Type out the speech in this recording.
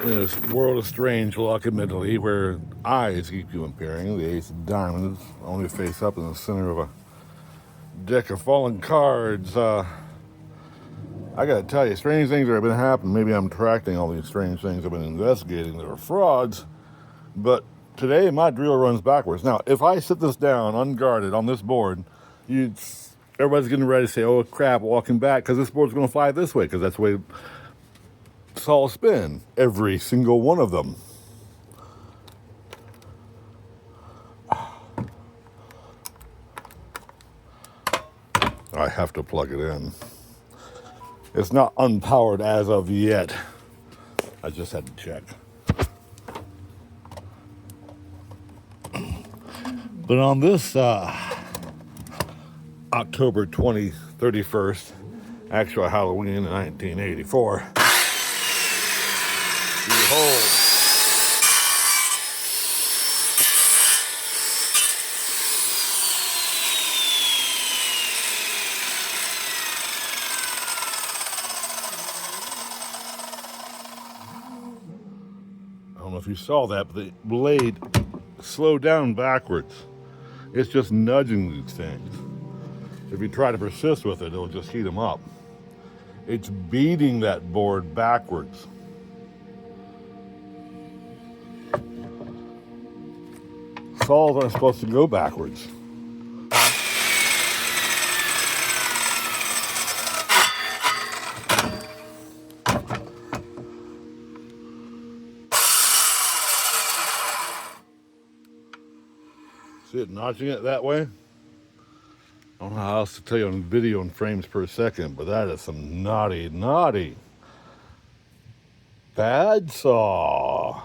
In this world of strange luck, admittedly, where eyes keep you appearing, the ace of diamonds only face up in the center of a deck of fallen cards. I gotta tell you, strange things have been happening. Maybe I'm attracting all these strange things I've been investigating that are frauds, but today my drill runs backwards. Now, if I sit this down unguarded on this board, everybody's getting ready to say, oh crap, walking back, because this board's gonna fly this way, because that's the way saws spin. Every single one of them. I have to plug it in. It's not unpowered as of yet. I just had to check. But on this October 31st, actual Halloween in 1984, behold, I don't know if you saw that, but the blade slowed down backwards. It's just nudging these things. If you try to persist with it, it'll just heat them up. It's beating that board backwards. Saws aren't supposed to go backwards. See it notching it that way? I don't know how else to tell you on video and frames per second, but that is some naughty, naughty bad saw.